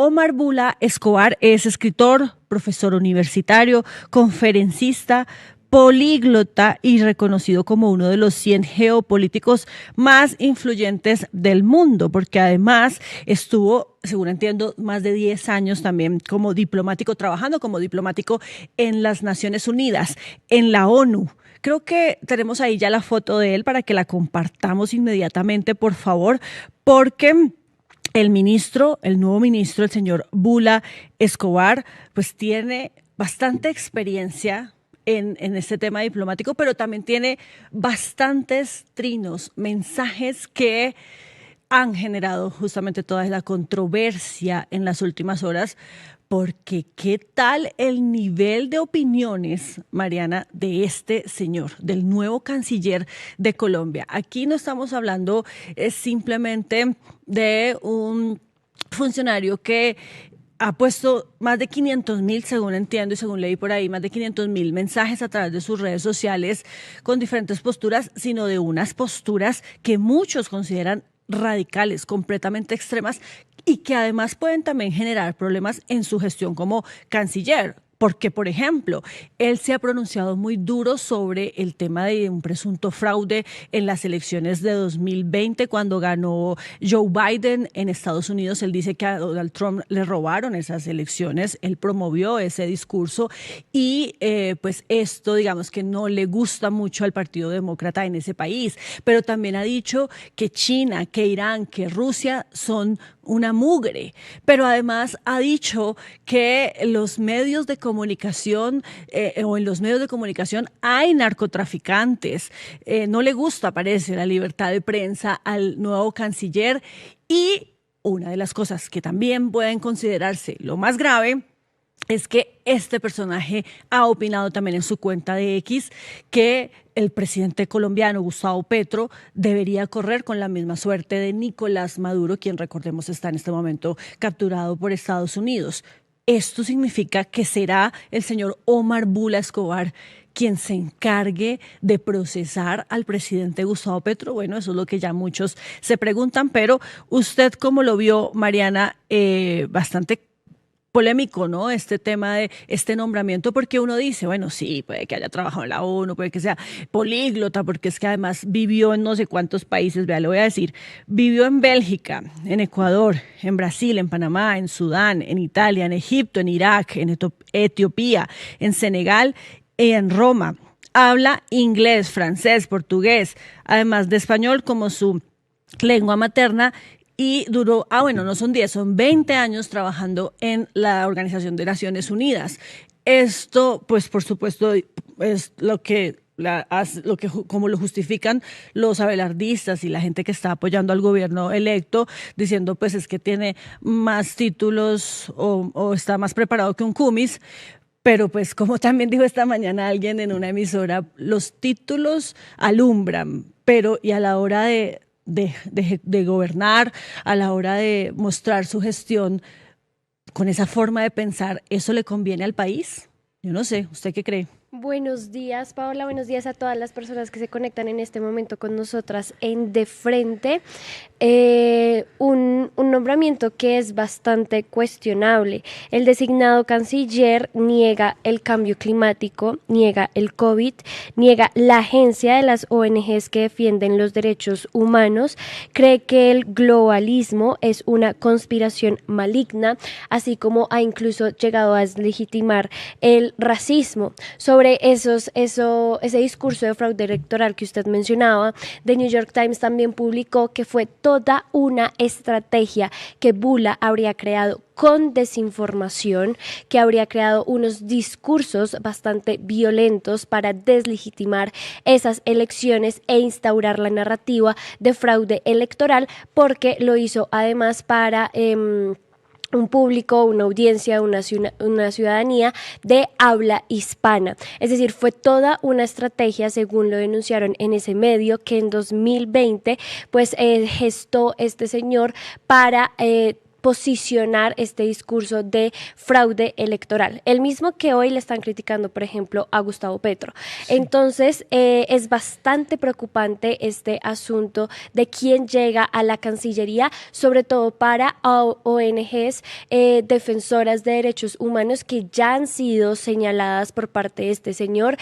Omar Bula Escobar es escritor, profesor universitario, conferencista, políglota y reconocido como uno de los 100 geopolíticos más influyentes del mundo, porque además estuvo, según entiendo, más de 10 años también como diplomático, trabajando como diplomático en las Naciones Unidas, en la ONU. Creo que tenemos ahí ya la foto de él para que la compartamos inmediatamente, por favor, porque el nuevo ministro, el señor Bula Escobar, pues tiene bastante experiencia en este tema diplomático, pero también tiene bastantes trinos, mensajes que han generado justamente toda la controversia en las últimas horas, porque ¿qué tal el nivel de opiniones, Mariana, de este señor, del nuevo canciller de Colombia? Aquí no estamos hablando simplemente de un funcionario que ha puesto más de 500,000, según entiendo y según leí por ahí, más de 500,000 mensajes a través de sus redes sociales con diferentes posturas, sino de unas posturas que muchos consideran radicales, completamente extremas y que además pueden también generar problemas en su gestión como canciller. Porque, por ejemplo, él se ha pronunciado muy duro sobre el tema de un presunto fraude en las elecciones de 2020, cuando ganó Joe Biden en Estados Unidos. Él dice que a Donald Trump le robaron esas elecciones. Él promovió ese discurso y pues esto, digamos que no le gusta mucho al Partido Demócrata en ese país. Pero también ha dicho que China, que Irán, que Rusia son una mugre, pero además ha dicho que los medios de comunicación o en los medios de comunicación hay narcotraficantes. No le gusta, parece, la libertad de prensa al nuevo canciller, y una de las cosas que también pueden considerarse lo más grave es que este personaje ha opinado también en su cuenta de X que el presidente colombiano, Gustavo Petro, debería correr con la misma suerte de Nicolás Maduro, quien, recordemos, está en este momento capturado por Estados Unidos. Esto significa que será el señor Omar Bula Escobar quien se encargue de procesar al presidente Gustavo Petro. Bueno, eso es lo que ya muchos se preguntan, pero usted, ¿cómo lo vio, Mariana? Bastante polémico, ¿no? Este tema de este nombramiento, porque uno dice, bueno, sí, puede que haya trabajado en la ONU, puede que sea políglota, porque es que además vivió en no sé cuántos países. Vea, le voy a decir, vivió en Bélgica, en Ecuador, en Brasil, en Panamá, en Sudán, en Italia, en Egipto, en Irak, en Etiopía, en Senegal y en Roma. Habla inglés, francés, portugués, además de español como su lengua materna. Y duró, no son 10, son 20 años trabajando en la Organización de Naciones Unidas. Esto, pues, por supuesto, es lo que como lo justifican los abelardistas y la gente que está apoyando al gobierno electo, diciendo, pues, es que tiene más títulos o está más preparado que un cumis. Pero pues, como también dijo esta mañana alguien en una emisora, los títulos alumbran, pero y a la hora de gobernar, a la hora de mostrar su gestión con esa forma de pensar, ¿eso le conviene al país? Yo no sé, ¿usted qué cree? Buenos días, Paola. Buenos días a todas las personas que se conectan en este momento con nosotras en De Frente. Un nombramiento que es bastante cuestionable. El designado canciller niega el cambio climático, niega el COVID, niega la agencia de las ONGs que defienden los derechos humanos, cree que el globalismo es una conspiración maligna, así como ha incluso llegado a deslegitimar el racismo. Sobre ese discurso de fraude electoral que usted mencionaba, The New York Times también publicó que fue toda una estrategia que Bula habría creado con desinformación, que habría creado unos discursos bastante violentos para deslegitimar esas elecciones e instaurar la narrativa de fraude electoral, porque lo hizo además para un público, una audiencia, una ciudadanía de habla hispana. Es decir, fue toda una estrategia, según lo denunciaron en ese medio, que en 2020 pues gestó este señor para posicionar este discurso de fraude electoral, el mismo que hoy le están criticando, por ejemplo, a Gustavo Petro. Sí. Entonces, es bastante preocupante este asunto de quién llega a la Cancillería, sobre todo para ONGs defensoras de derechos humanos que ya han sido señaladas por parte de este señor,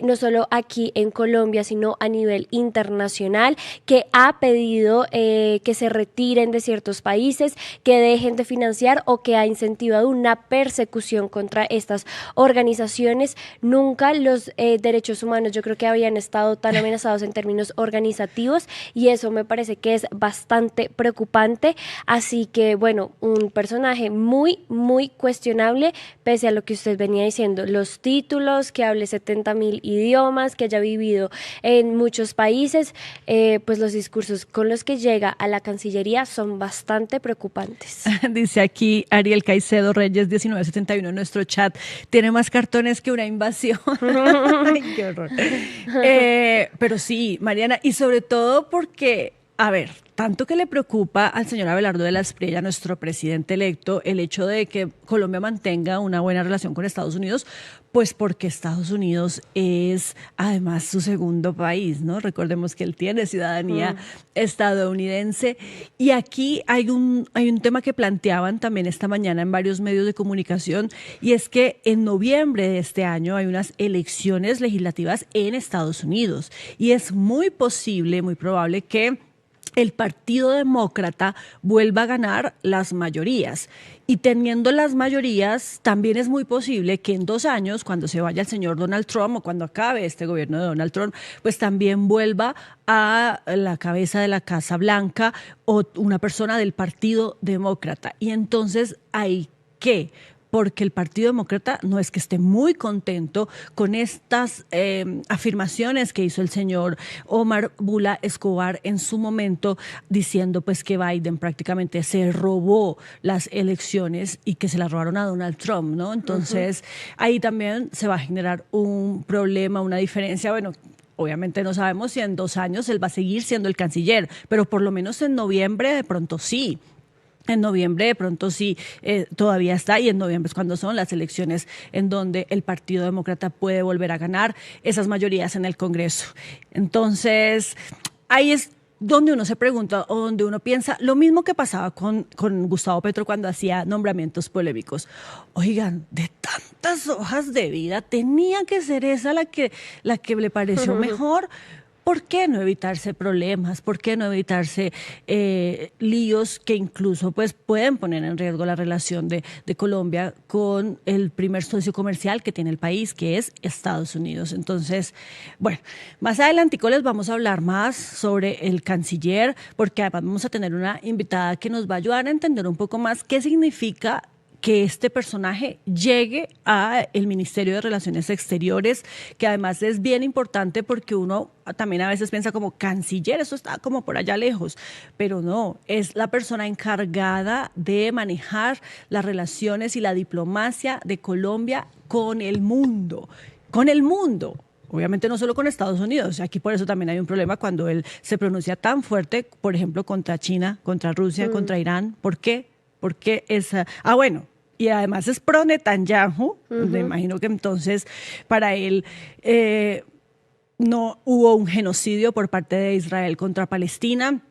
no solo aquí en Colombia, sino a nivel internacional, que ha pedido que se retiren de ciertos países, que dejen de financiar o que ha incentivado una persecución contra estas organizaciones. Nunca los derechos humanos yo creo que habían estado tan amenazados en términos organizativos, y eso me parece que es bastante preocupante. Así que bueno, un personaje muy, muy cuestionable, pese a lo que usted venía diciendo, los títulos, que hable 70,000 idiomas, que haya vivido en muchos países, pues los discursos con los que llega a la Cancillería son bastante preocupantes. Dice aquí Ariel Caicedo Reyes 1971 en nuestro chat, tiene más cartones que una invasión. Ay, qué horror. Pero sí, Mariana, y sobre todo porque, a ver, tanto que le preocupa al señor Abelardo de la Espriella, nuestro presidente electo, el hecho de que Colombia mantenga una buena relación con Estados Unidos, pues porque Estados Unidos es además su segundo país, ¿no? Recordemos que él tiene ciudadanía estadounidense. Y aquí hay un tema que planteaban también esta mañana en varios medios de comunicación, y es que en noviembre de este año hay unas elecciones legislativas en Estados Unidos, y es muy posible, muy probable que el Partido Demócrata vuelva a ganar las mayorías. Y teniendo las mayorías, también es muy posible que en 2 años, cuando se vaya el señor Donald Trump o cuando acabe este gobierno de Donald Trump, pues también vuelva a la cabeza de la Casa Blanca o una persona del Partido Demócrata. Y entonces hay que... porque el Partido Demócrata no es que esté muy contento con estas afirmaciones que hizo el señor Omar Bula Escobar en su momento, diciendo pues que Biden prácticamente se robó las elecciones y que se las robaron a Donald Trump, ¿no? Entonces ahí también se va a generar un problema, una diferencia. Bueno, obviamente no sabemos si en 2 años él va a seguir siendo el canciller, pero por lo menos en noviembre de pronto sí. En noviembre de pronto sí, todavía está, y en noviembre es cuando son las elecciones en donde el Partido Demócrata puede volver a ganar esas mayorías en el Congreso. Entonces, ahí es donde uno se pregunta o donde uno piensa lo mismo que pasaba con Gustavo Petro cuando hacía nombramientos polémicos. Oigan, de tantas hojas de vida, tenía que ser esa la que le pareció mejor. ¿Por qué no evitarse problemas? ¿Por qué no evitarse líos que incluso pues, pueden poner en riesgo la relación de Colombia con el primer socio comercial que tiene el país, que es Estados Unidos? Entonces, bueno, más adelantico les vamos a hablar más sobre el canciller, porque además vamos a tener una invitada que nos va a ayudar a entender un poco más qué significa que este personaje llegue al Ministerio de Relaciones Exteriores, que además es bien importante porque uno también a veces piensa como canciller, eso está como por allá lejos, pero no, es la persona encargada de manejar las relaciones y la diplomacia de Colombia con el mundo, Obviamente no solo con Estados Unidos, aquí por eso también hay un problema cuando él se pronuncia tan fuerte, por ejemplo, contra China, contra Rusia, contra Irán. ¿Por qué? Porque esa... bueno, y además es pro Netanyahu, me imagino que entonces para él no hubo un genocidio por parte de Israel contra Palestina,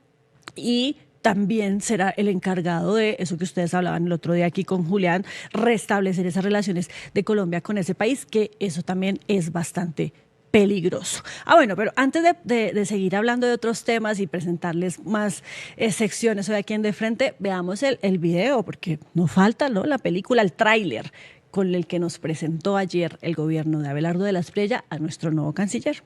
y también será el encargado de eso que ustedes hablaban el otro día aquí con Julián, restablecer esas relaciones de Colombia con ese país, que eso también es bastante peligroso. Bueno, pero antes de seguir hablando de otros temas y presentarles más secciones hoy aquí en De Frente, veamos el video, porque no falta, ¿no?, la película, el tráiler con el que nos presentó ayer el gobierno de Abelardo de la Espriella a nuestro nuevo canciller.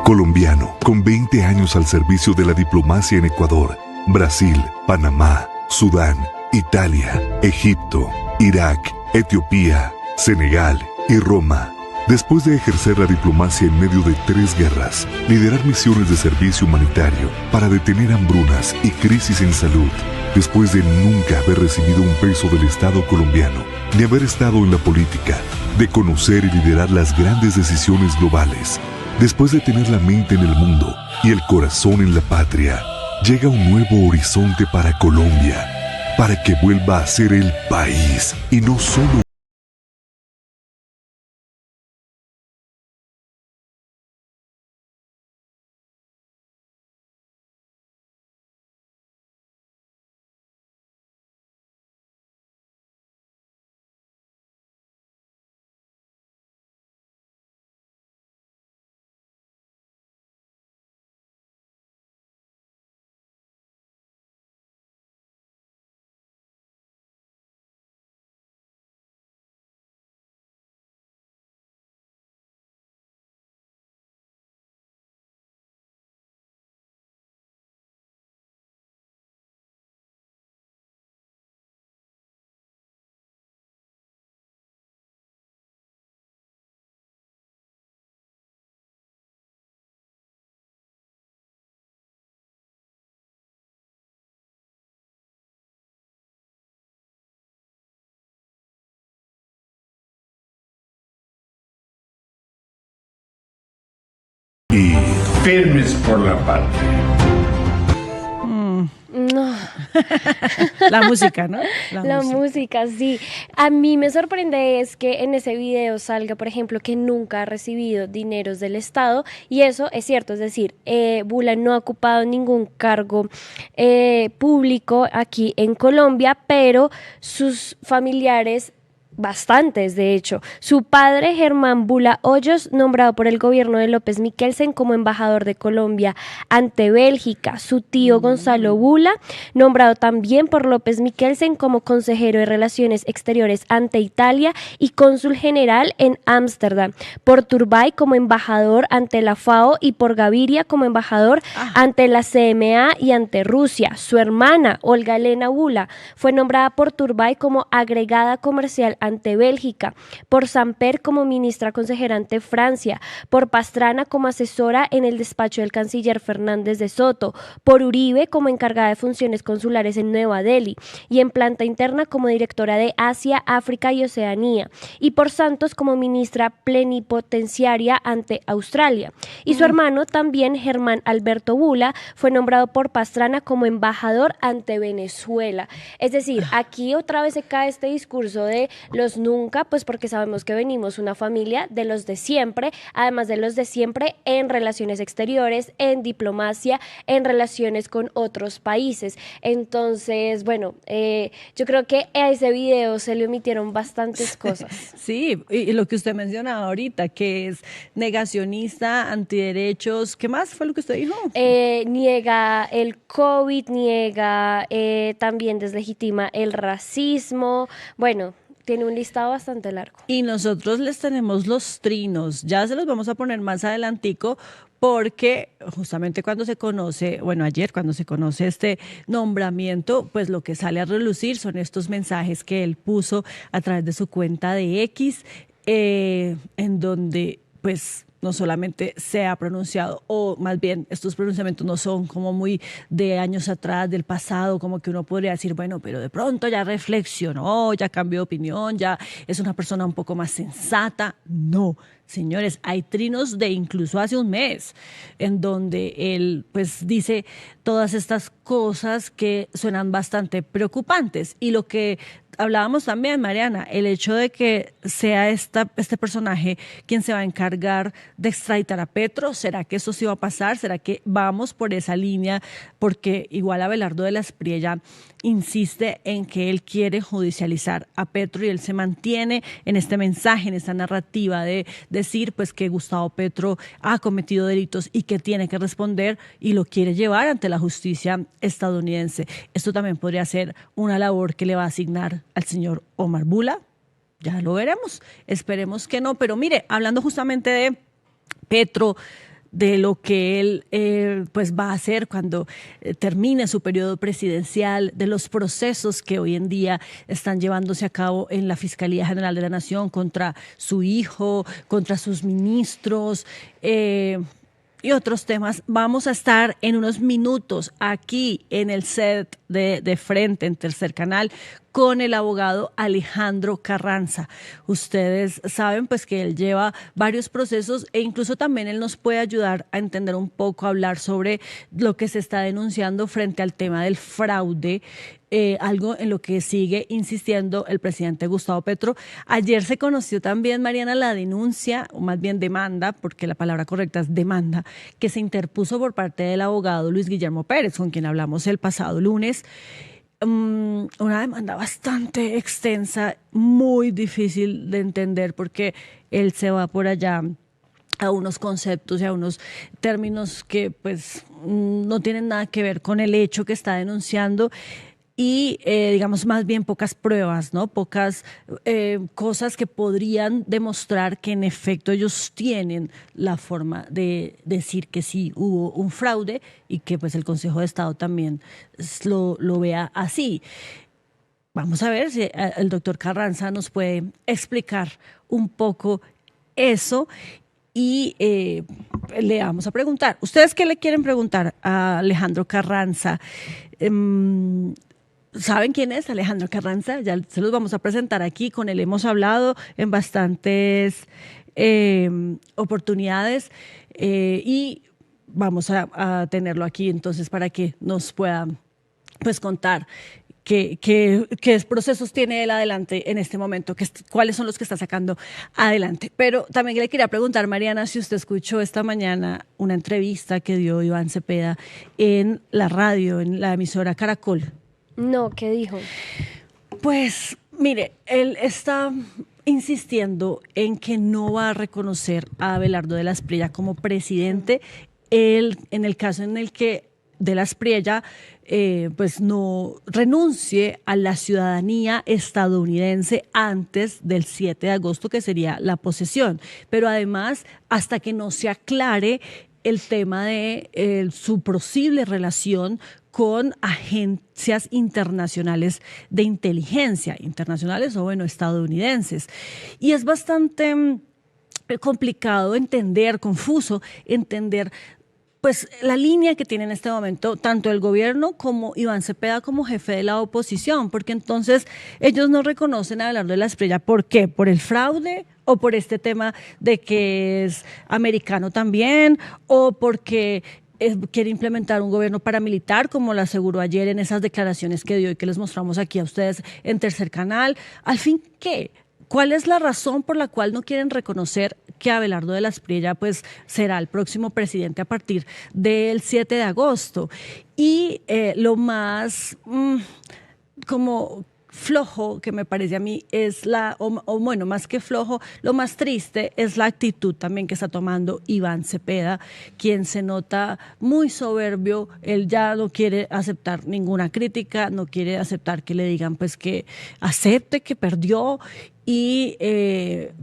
Colombiano, con 20 años al servicio de la diplomacia en Ecuador, Brasil, Panamá, Sudán, Italia, Egipto, Irak, Etiopía, Senegal y Roma. Después de ejercer la diplomacia en medio de 3 guerras, liderar misiones de servicio humanitario para detener hambrunas y crisis en salud, después de nunca haber recibido un peso del Estado colombiano, ni haber estado en la política, de conocer y liderar las grandes decisiones globales, después de tener la mente en el mundo y el corazón en la patria, llega un nuevo horizonte para Colombia, para que vuelva a ser el país y no solo y Firmes por la patria. No. La música, ¿no? La música, sí. A mí me sorprende es que en ese video salga, por ejemplo, que nunca ha recibido dineros del Estado, y eso es cierto, es decir, Bula no ha ocupado ningún cargo público aquí en Colombia, pero sus familiares, bastantes de hecho. Su padre, Germán Bula Hoyos, nombrado por el gobierno de López Miquelsen como embajador de Colombia ante Bélgica. Su tío Gonzalo Bula, nombrado también por López Miquelsen como consejero de Relaciones Exteriores ante Italia y cónsul general en Ámsterdam. Por Turbay como embajador ante la FAO y por Gaviria como embajador ante la CMA y ante Rusia. Su hermana, Olga Elena Bula, fue nombrada por Turbay como agregada comercial ante Bélgica, por Samper como ministra consejera ante Francia, por Pastrana como asesora en el despacho del canciller Fernández de Soto, por Uribe como encargada de funciones consulares en Nueva Delhi y en planta interna como directora de Asia, África y Oceanía, y por Santos como ministra plenipotenciaria ante Australia. Y su hermano también, Germán Alberto Bula, fue nombrado por Pastrana como embajador ante Venezuela. Es decir, aquí otra vez se cae este discurso de los nunca, pues porque sabemos que venimos una familia de los de siempre, además de los de siempre en relaciones exteriores, en diplomacia, en relaciones con otros países. Entonces, bueno, yo creo que a ese video se le omitieron bastantes cosas. Sí, y lo que usted mencionaba ahorita, que es negacionista, antiderechos, ¿qué más fue lo que usted dijo? Niega el COVID, niega, también deslegitima el racismo, bueno, tiene un listado bastante largo. Y nosotros les tenemos los trinos, ya se los vamos a poner más adelantico, porque justamente cuando se conoce, bueno, ayer cuando se conoce este nombramiento, pues lo que sale a relucir son estos mensajes que él puso a través de su cuenta de X, en donde pues no solamente se ha pronunciado, o más bien estos pronunciamientos no son como muy de años atrás, del pasado, como que uno podría decir, bueno, pero de pronto ya reflexionó, ya cambió de opinión, ya es una persona un poco más sensata. No, señores, hay trinos de incluso hace un mes, en donde él pues dice todas estas cosas que suenan bastante preocupantes. Y lo que hablábamos también, Mariana, el hecho de que sea este personaje quien se va a encargar de extraditar a Petro, ¿será que eso sí va a pasar? ¿Será que vamos por esa línea? Porque igual Abelardo de la Espriella insiste en que él quiere judicializar a Petro y él se mantiene en este mensaje, en esta narrativa de decir pues que Gustavo Petro ha cometido delitos y que tiene que responder y lo quiere llevar ante la justicia estadounidense. Esto también podría ser una labor que le va a asignar al señor Omar Bula. Ya lo veremos. Esperemos que no. Pero mire, hablando justamente de Petro, de lo que él pues va a hacer cuando termine su periodo presidencial, de los procesos que hoy en día están llevándose a cabo en la Fiscalía General de la Nación contra su hijo, contra sus ministros, y otros temas. Vamos a estar en unos minutos aquí en el set de frente en Tercer Canal con el abogado Alejandro Carranza. Ustedes saben pues que él lleva varios procesos e incluso también él nos puede ayudar a entender un poco, a hablar sobre lo que se está denunciando frente al tema del fraude, algo en lo que sigue insistiendo el presidente Gustavo Petro. Ayer se conoció también, Mariana, la denuncia, o más bien demanda, porque la palabra correcta es demanda, que se interpuso por parte del abogado Luis Guillermo Pérez, con quien hablamos el pasado lunes. Una demanda bastante extensa, muy difícil de entender porque él se va por allá a unos conceptos y a unos términos que pues no tienen nada que ver con el hecho que está denunciando. Y digamos más bien pocas pruebas, ¿no? Pocas cosas que podrían demostrar que en efecto ellos tienen la forma de decir que sí hubo un fraude y que pues el Consejo de Estado también lo vea así. Vamos a ver si el doctor Carranza nos puede explicar un poco eso. Y le vamos a preguntar, ¿ustedes qué le quieren preguntar a Alejandro Carranza? ¿Saben quién es Alejandro Carranza? Ya se los vamos a presentar aquí, con él hemos hablado en bastantes oportunidades y vamos a tenerlo aquí entonces para que nos pueda pues contar qué procesos tiene él adelante en este momento, cuáles son los que está sacando adelante. Pero también le quería preguntar, Mariana, si usted escuchó esta mañana una entrevista que dio Iván Cepeda en la radio, en la emisora Caracol. No, ¿qué dijo? Pues, mire, él está insistiendo en que no va a reconocer a Abelardo de la Espriella como presidente. Él, en el caso en el que de la Espriella pues no renuncie a la ciudadanía estadounidense antes del 7 de agosto, que sería la posesión. Pero además, hasta que no se aclare el tema de su posible relación con agencias internacionales de inteligencia, internacionales o bueno, estadounidenses. Y es bastante complicado entender, confuso entender pues la línea que tiene en este momento tanto el gobierno como Iván Cepeda como jefe de la oposición, porque entonces ellos no reconocen a Abelardo de la Espriella. ¿Por qué? ¿Por el fraude o por este tema de que es americano también o porque quiere implementar un gobierno paramilitar, como lo aseguró ayer en esas declaraciones que dio y que les mostramos aquí a ustedes en Tercer Canal? Al fin, ¿qué? ¿Cuál es la razón por la cual no quieren reconocer que Abelardo de la Espriella pues, será el próximo presidente a partir del 7 de agosto? Y lo más como flojo que me parece a mí es bueno, más que flojo, lo más triste es la actitud también que está tomando Iván Cepeda, quien se nota muy soberbio. Él ya no quiere aceptar ninguna crítica, no quiere aceptar que le digan pues que acepte que perdió y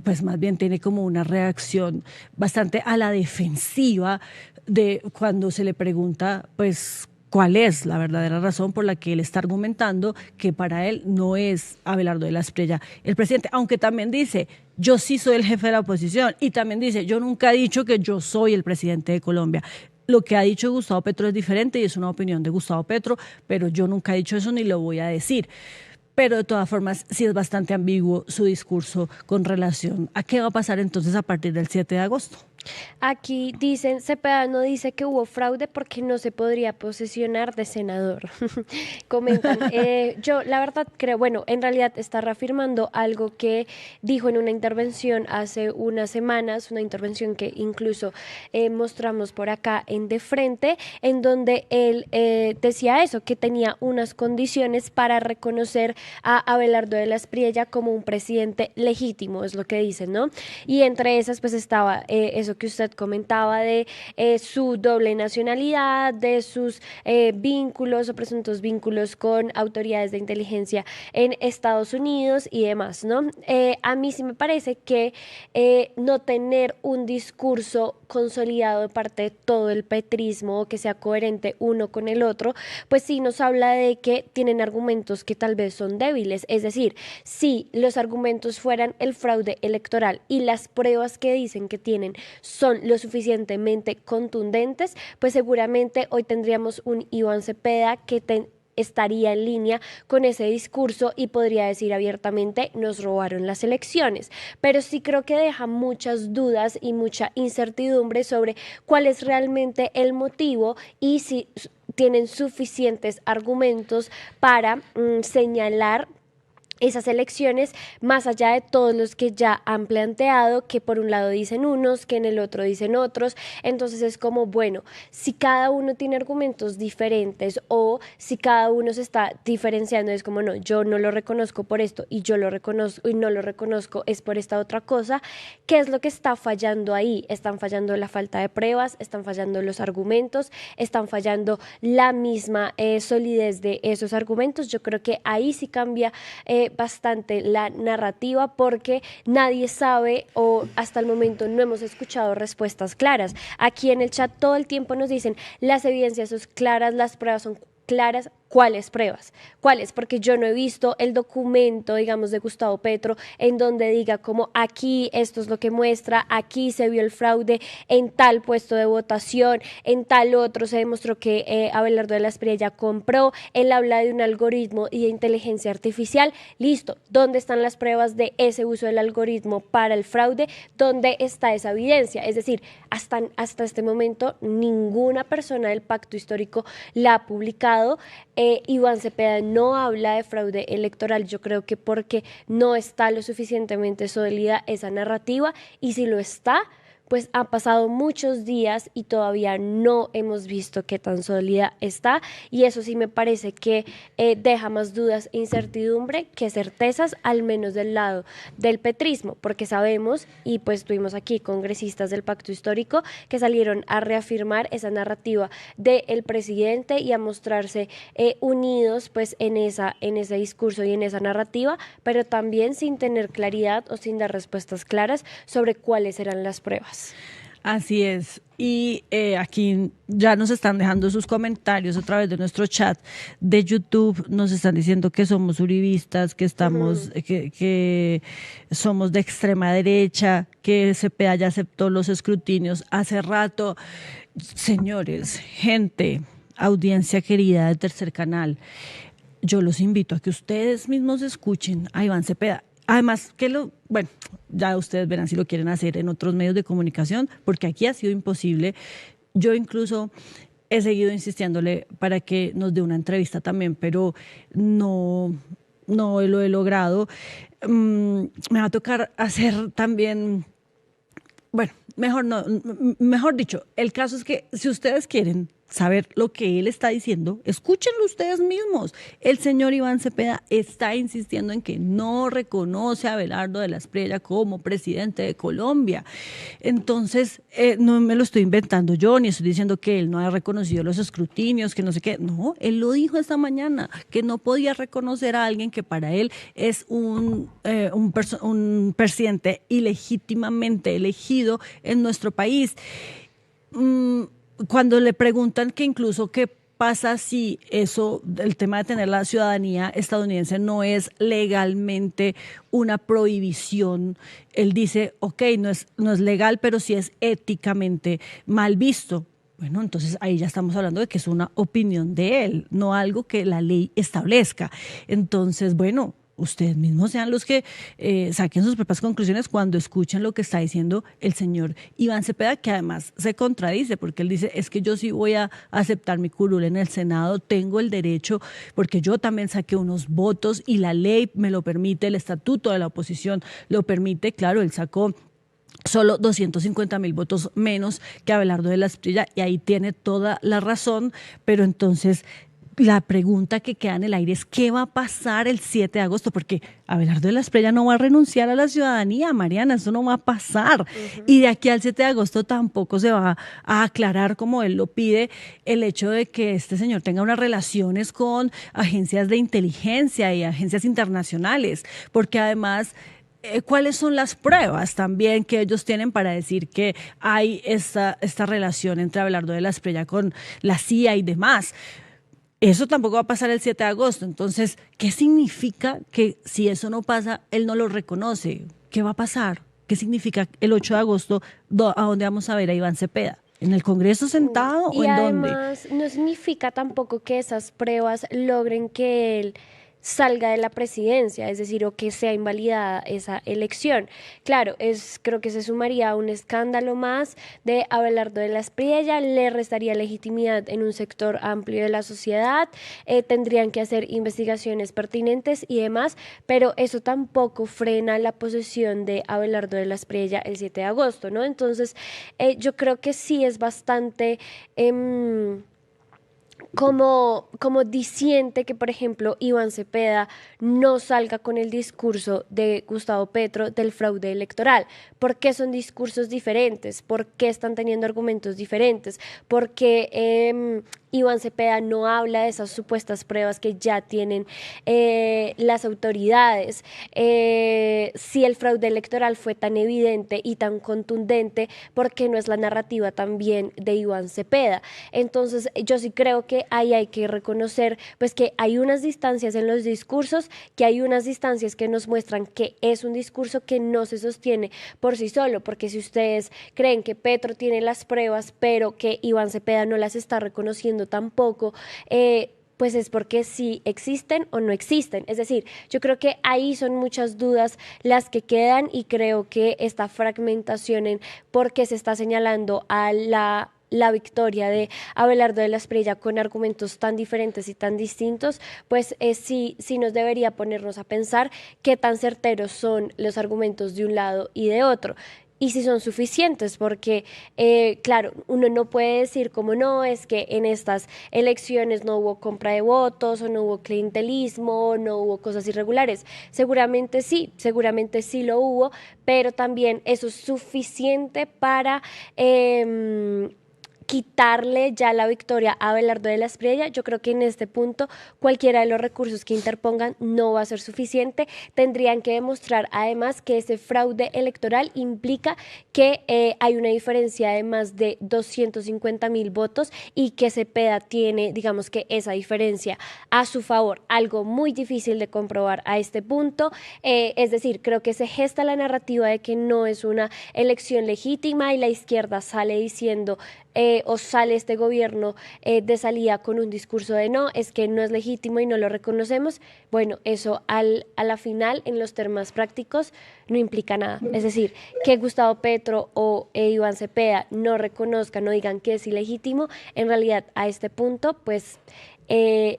pues más bien tiene como una reacción bastante a la defensiva de cuando se le pregunta pues cuál es la verdadera razón por la que él está argumentando que para él no es Abelardo de la Espriella el presidente, aunque también dice, yo sí soy el jefe de la oposición, y también dice, yo nunca he dicho que yo soy el presidente de Colombia. Lo que ha dicho Gustavo Petro es diferente y es una opinión de Gustavo Petro, pero yo nunca he dicho eso ni lo voy a decir. Pero de todas formas sí es bastante ambiguo su discurso con relación a qué va a pasar entonces a partir del 7 de agosto. Aquí dicen, Cepeda no dice que hubo fraude porque no se podría posesionar de senador. Comentan, yo la verdad creo, bueno, en realidad está reafirmando algo que dijo en una intervención hace unas semanas, una intervención que incluso mostramos por acá en De Frente, en donde él decía eso, que tenía unas condiciones para reconocer a Abelardo de la Espriella como un presidente legítimo, es lo que dicen, ¿no? Y entre esas pues estaba eso que usted comentaba de su doble nacionalidad, de sus vínculos o presuntos vínculos con autoridades de inteligencia en Estados Unidos y demás, ¿no? A mí sí me parece que no tener un discurso consolidado de parte de todo el petrismo, que sea coherente uno con el otro, pues sí nos habla de que tienen argumentos que tal vez son débiles. Es decir, si los argumentos fueran el fraude electoral y las pruebas que dicen que tienen son lo suficientemente contundentes, pues seguramente hoy tendríamos un Iván Cepeda que estaría en línea con ese discurso y podría decir abiertamente nos robaron las elecciones. Pero sí creo que deja muchas dudas y mucha incertidumbre sobre cuál es realmente el motivo y si tienen suficientes argumentos para señalar esas elecciones, más allá de todos los que ya han planteado, que por un lado dicen unos, que en el otro dicen otros. Entonces es como, bueno, si cada uno tiene argumentos diferentes o si cada uno se está diferenciando, es como, no, yo no lo reconozco por esto y yo lo reconozco y no lo reconozco es por esta otra cosa. ¿Qué es lo que está fallando ahí? Están fallando la falta de pruebas, están fallando los argumentos, están fallando la misma solidez de esos argumentos. Yo creo que ahí sí cambia bastante la narrativa, porque nadie sabe o hasta el momento no hemos escuchado respuestas claras. Aquí en el chat todo el tiempo nos dicen las evidencias son claras, las pruebas son claras. ¿Cuáles pruebas? ¿Cuáles? Porque yo no he visto el documento, digamos, de Gustavo Petro en donde diga como aquí esto es lo que muestra, aquí se vio el fraude en tal puesto de votación, en tal otro se demostró que Abelardo de la Espriella compró. Él habla de un algoritmo y de inteligencia artificial. Listo, ¿dónde están las pruebas de ese uso del algoritmo para el fraude? ¿Dónde está esa evidencia? Es decir, hasta este momento ninguna persona del pacto histórico la ha publicado. Iván Cepeda no habla de fraude electoral, yo creo que porque no está lo suficientemente sólida esa narrativa, y si lo está, pues han pasado muchos días y todavía no hemos visto qué tan sólida está, y eso sí me parece que deja más dudas e incertidumbre que certezas, al menos del lado del petrismo, porque sabemos, y pues tuvimos aquí congresistas del pacto histórico que salieron a reafirmar esa narrativa del presidente y a mostrarse unidos pues en ese discurso y en esa narrativa, pero también sin tener claridad o sin dar respuestas claras sobre cuáles eran las pruebas. Así es. Y aquí ya nos están dejando sus comentarios a través de nuestro chat de YouTube. Nos están diciendo que somos uribistas, que estamos, que somos de extrema derecha, que Cepeda ya aceptó los escrutinios hace rato. Señores, gente, audiencia querida de Tercer Canal, yo los invito a que ustedes mismos escuchen a Iván Cepeda. Además, bueno, ya ustedes verán si lo quieren hacer en otros medios de comunicación, porque aquí ha sido imposible. Yo incluso he seguido insistiéndole para que nos dé una entrevista también, pero no lo he logrado. Me va a tocar hacer también, bueno, mejor dicho, el caso es que si ustedes quieren saber lo que él está diciendo, escúchenlo ustedes mismos. El señor Iván Cepeda está insistiendo en que no reconoce a Abelardo de la Espriella como presidente de Colombia. Entonces, no me lo estoy inventando yo, ni estoy diciendo que él no haya reconocido los escrutinios, que no sé qué. No, él lo dijo esta mañana, que no podía reconocer a alguien que para él es un presidente ilegítimamente elegido en nuestro país. Cuando le preguntan que incluso qué pasa si eso, el tema de tener la ciudadanía estadounidense no es legalmente una prohibición, él dice, ok, no es legal, pero sí es éticamente mal visto. Bueno, entonces ahí ya estamos hablando de que es una opinión de él, no algo que la ley establezca. Entonces, bueno, ustedes mismos sean los que saquen sus propias conclusiones cuando escuchen lo que está diciendo el señor Iván Cepeda, que además se contradice, porque él dice, es que yo sí voy a aceptar mi curul en el Senado, tengo el derecho, porque yo también saqué unos votos y la ley me lo permite, el estatuto de la oposición lo permite. Claro, él sacó solo 250,000 votos menos que Abelardo de la Espriella, y ahí tiene toda la razón, pero entonces la pregunta que queda en el aire es ¿qué va a pasar el 7 de agosto? Porque Abelardo de la Espriella no va a renunciar a la ciudadanía, Mariana, eso no va a pasar. Y de aquí al 7 de agosto tampoco se va a aclarar, como él lo pide, el hecho de que este señor tenga unas relaciones con agencias de inteligencia y agencias internacionales, porque además, ¿cuáles son las pruebas también que ellos tienen para decir que hay esta relación entre Abelardo de la Espriella con la CIA y demás? Eso tampoco va a pasar el 7 de agosto. Entonces, ¿qué significa que si eso no pasa, él no lo reconoce? ¿Qué va a pasar? ¿Qué significa el 8 de agosto, a dónde vamos a ver a Iván Cepeda? ¿En el Congreso sentado o en dónde? Y además no significa tampoco que esas pruebas logren que él salga de la presidencia, es decir, o que sea invalidada esa elección. Claro, creo que se sumaría a un escándalo más de Abelardo de la Espriella, le restaría legitimidad en un sector amplio de la sociedad, tendrían que hacer investigaciones pertinentes y demás, pero eso tampoco frena la posesión de Abelardo de la Espriella el 7 de agosto, ¿no? Entonces, yo creo que sí es bastante como diciente que, por ejemplo, Iván Cepeda no salga con el discurso de Gustavo Petro del fraude electoral. ¿Por qué son discursos diferentes? ¿Por qué están teniendo argumentos diferentes? ¿Por qué Iván Cepeda no habla de esas supuestas pruebas que ya tienen las autoridades? Si el fraude electoral fue tan evidente y tan contundente, ¿por qué no es la narrativa también de Iván Cepeda? Entonces, yo sí creo que ahí hay que reconocer pues que hay unas distancias en los discursos, que hay unas distancias que nos muestran que es un discurso que no se sostiene por sí solo, porque si ustedes creen que Petro tiene las pruebas, pero que Iván Cepeda no las está reconociendo tampoco, pues es porque sí existen o no existen. Es decir, yo creo que ahí son muchas dudas las que quedan y creo que esta fragmentación en por qué se está señalando a la victoria de Abelardo de la Espriella con argumentos tan diferentes y tan distintos, pues sí nos debería ponernos a pensar qué tan certeros son los argumentos de un lado y de otro. Y si son suficientes, porque claro, uno no puede decir como no, es que en estas elecciones no hubo compra de votos o no hubo clientelismo, no hubo cosas irregulares. Seguramente sí lo hubo, pero también eso es suficiente para quitarle ya la victoria a Abelardo de la Espriella. Yo creo que en este punto cualquiera de los recursos que interpongan no va a ser suficiente. Tendrían que demostrar además que ese fraude electoral implica que hay una diferencia de más de 250.000 votos y que Cepeda tiene, digamos que esa diferencia a su favor, algo muy difícil de comprobar a este punto. Es decir, creo que se gesta la narrativa de que no es una elección legítima y la izquierda sale diciendo o sale este gobierno de salida con un discurso de no, es que no es legítimo y no lo reconocemos. Bueno, eso a la final, en los términos prácticos, no implica nada. Es decir, que Gustavo Petro o Iván Cepeda no reconozcan, no digan que es ilegítimo, en realidad a este punto, pues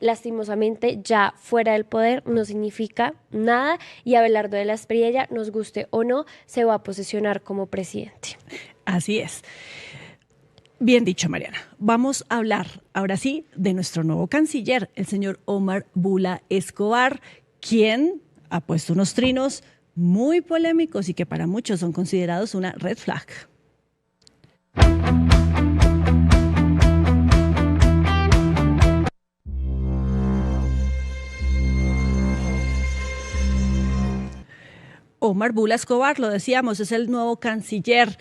lastimosamente ya fuera del poder no significa nada y Abelardo de la Espriella, nos guste o no, se va a posesionar como presidente. Así es. Bien dicho, Mariana. Vamos a hablar ahora sí de nuestro nuevo canciller, el señor Omar Bula Escobar, quien ha puesto unos trinos muy polémicos y que para muchos son considerados una red flag. Omar Bula Escobar, lo decíamos, es el nuevo canciller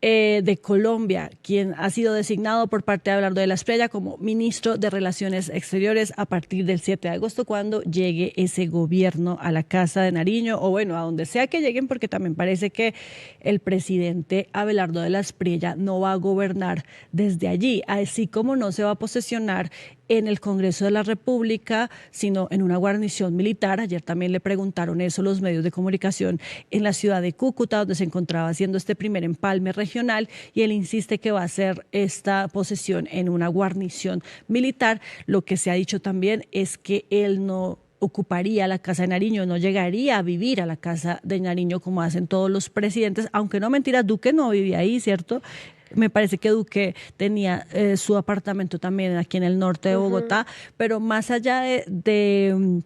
de Colombia, quien ha sido designado por parte de Abelardo de la Espriella como ministro de Relaciones Exteriores a partir del 7 de agosto, cuando llegue ese gobierno a la Casa de Nariño, o bueno, a donde sea que lleguen, porque también parece que el presidente Abelardo de la Espriella no va a gobernar desde allí, así como no se va a posesionar en el Congreso de la República, sino en una guarnición militar. Ayer también le preguntaron eso los medios de comunicación en la ciudad de Cúcuta, donde se encontraba haciendo este primer empalme regional, y él insiste que va a hacer esta posesión en una guarnición militar. Lo que se ha dicho también es que él no ocuparía la Casa de Nariño, no llegaría a vivir a la Casa de Nariño como hacen todos los presidentes, aunque no, mentira, Duque no vivía ahí, ¿cierto? Me parece que Duque tenía su apartamento también aquí en el norte de Bogotá, pero más allá de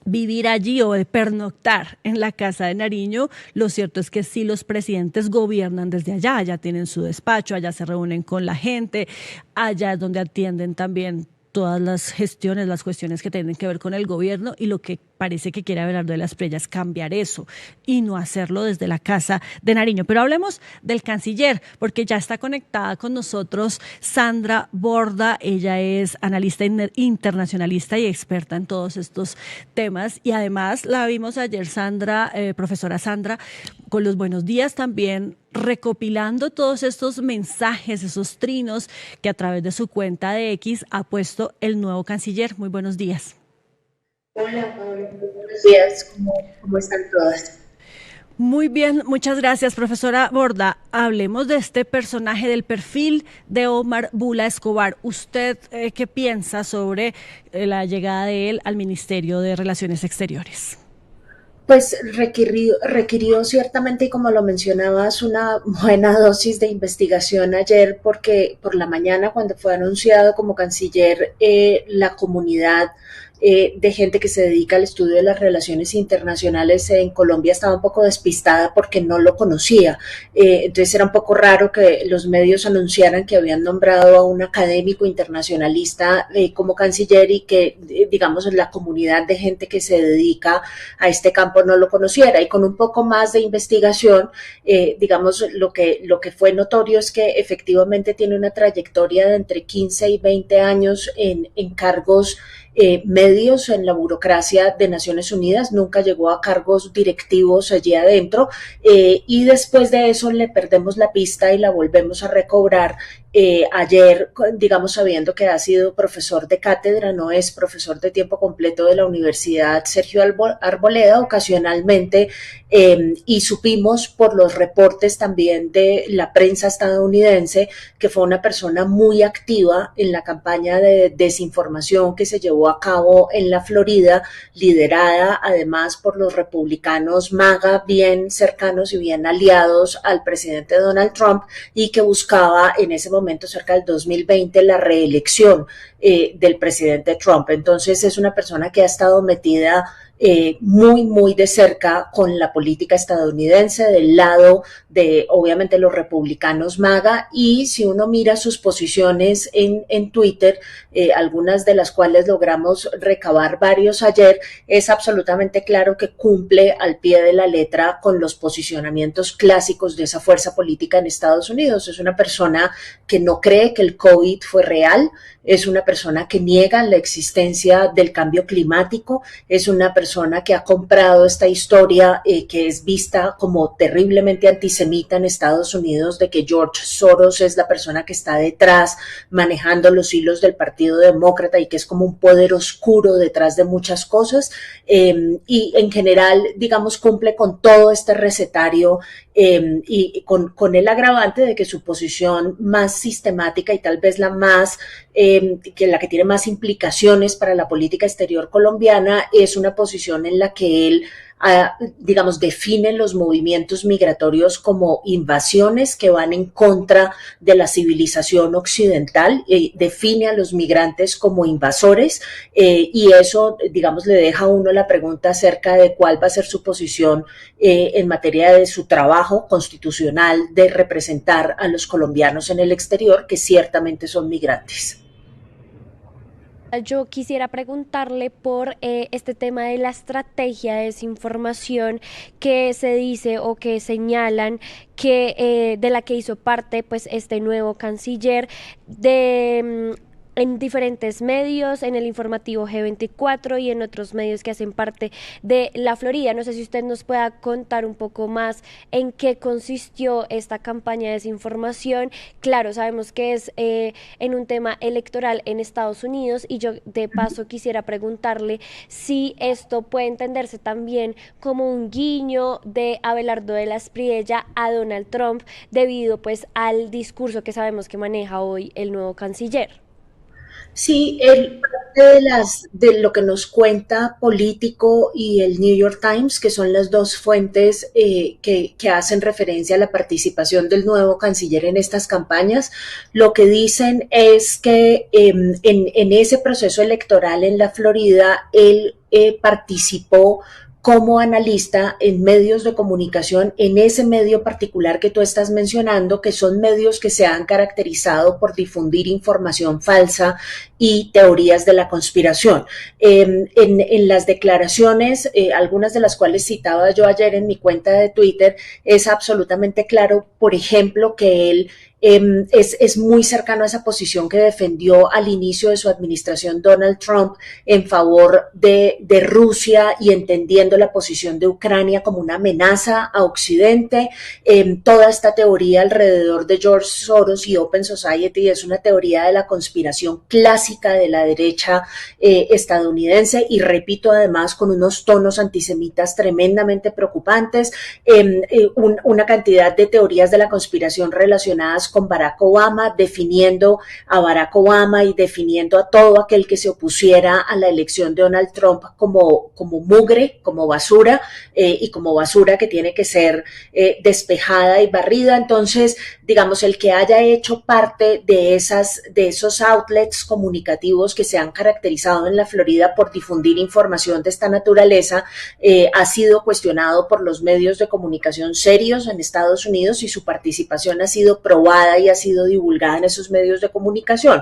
vivir allí o de pernoctar en la Casa de Nariño, lo cierto es que sí, los presidentes gobiernan desde allá, allá tienen su despacho, allá se reúnen con la gente, allá es donde atienden también todas las gestiones, las cuestiones que tienen que ver con el gobierno, y lo que parece que quiere Abelardo de las Preyas cambiar eso y no hacerlo desde la Casa de Nariño. Pero hablemos del canciller, porque ya está conectada con nosotros Sandra Borda. Ella es analista internacionalista y experta en todos estos temas, y además la vimos ayer, Sandra, profesora Sandra, con los buenos días también, recopilando todos estos mensajes, esos trinos que a través de su cuenta de X ha puesto el nuevo canciller. Muy buenos días. Hola, Pablo, muy buenos días. ¿Cómo están todas? Muy bien, muchas gracias, profesora Borda. Hablemos de este personaje, del perfil de Omar Bula Escobar. ¿Usted qué piensa sobre la llegada de él al Ministerio de Relaciones Exteriores? Pues requirió ciertamente, y como lo mencionabas, una buena dosis de investigación ayer, porque por la mañana, cuando fue anunciado como canciller, la comunidad de gente que se dedica al estudio de las relaciones internacionales en Colombia estaba un poco despistada porque no lo conocía. Entonces era un poco raro que los medios anunciaran que habían nombrado a un académico internacionalista como canciller, y que, digamos, la comunidad de gente que se dedica a este campo no lo conociera. Y con un poco más de investigación, digamos, lo que fue notorio es que efectivamente tiene una trayectoria de entre 15 y 20 años en cargos medios en la burocracia de Naciones Unidas. Nunca llegó a cargos directivos allí adentro, y después de eso le perdemos la pista y la volvemos a recobrar ayer, digamos, sabiendo que ha sido profesor de cátedra, no es profesor de tiempo completo de la Universidad Sergio Arboleda, ocasionalmente, y supimos por los reportes también de la prensa estadounidense que fue una persona muy activa en la campaña de desinformación que se llevó a cabo en la Florida, liderada además por los republicanos MAGA, bien cercanos y bien aliados al presidente Donald Trump, y que buscaba en ese momento, cerca del 2020, la reelección del presidente Trump. Entonces es una persona que ha estado metida muy de cerca con la política estadounidense, del lado de, obviamente, los republicanos MAGA. Y si uno mira sus posiciones en Twitter, algunas de las cuales logramos recabar varios ayer, es absolutamente claro que cumple al pie de la letra con los posicionamientos clásicos de esa fuerza política en Estados Unidos. Es una persona que no cree que el COVID fue real, es una persona que niega la existencia del cambio climático, es una persona que ha comprado esta historia que es vista como terriblemente antisemita en Estados Unidos, de que George Soros es la persona que está detrás manejando los hilos del Partido Demócrata y que es como un poder oscuro detrás de muchas cosas, y en general, digamos, cumple con todo este recetario, y con el agravante de que su posición más sistemática y tal vez la más que la que tiene más implicaciones para la política exterior colombiana es una posición en la que él, digamos, define los movimientos migratorios como invasiones que van en contra de la civilización occidental, define a los migrantes como invasores, y eso, digamos, le deja a uno la pregunta acerca de cuál va a ser su posición en materia de su trabajo constitucional de representar a los colombianos en el exterior, que ciertamente son migrantes. Yo quisiera preguntarle por este tema de la estrategia de desinformación que se dice o que señalan que de la que hizo parte pues este nuevo canciller en diferentes medios, en el informativo G24 y en otros medios que hacen parte de la Florida. No sé si usted nos pueda contar un poco más en qué consistió esta campaña de desinformación. Claro, sabemos que es en un tema electoral en Estados Unidos, y yo de paso quisiera preguntarle si esto puede entenderse también como un guiño de Abelardo de las Priella a Donald Trump, debido pues al discurso que sabemos que maneja hoy el nuevo canciller. Sí, parte de lo que nos cuenta Político y el New York Times, que son las dos fuentes que hacen referencia a la participación del nuevo canciller en estas campañas, lo que dicen es que en ese proceso electoral en la Florida, él participó como analista en medios de comunicación, en ese medio particular que tú estás mencionando, que son medios que se han caracterizado por difundir información falsa y teorías de la conspiración. En las declaraciones, algunas de las cuales citaba yo ayer en mi cuenta de Twitter, es absolutamente claro, por ejemplo, que él es muy cercano a esa posición que defendió al inicio de su administración Donald Trump en favor de Rusia y entendiendo la posición de Ucrania como una amenaza a Occidente. Toda esta teoría alrededor de George Soros y Open Society es una teoría de la conspiración clásica de la derecha estadounidense y repito además con unos tonos antisemitas tremendamente preocupantes, una cantidad de teorías de la conspiración relacionadas con Barack Obama, definiendo a Barack Obama y definiendo a todo aquel que se opusiera a la elección de Donald Trump como mugre, como basura, y como basura que tiene que ser despejada y barrida. Entonces, digamos, el que haya hecho parte de esos outlets comunicativos que se han caracterizado en la Florida por difundir información de esta naturaleza, ha sido cuestionado por los medios de comunicación serios en Estados Unidos y su participación ha sido probada y ha sido divulgada en esos medios de comunicación.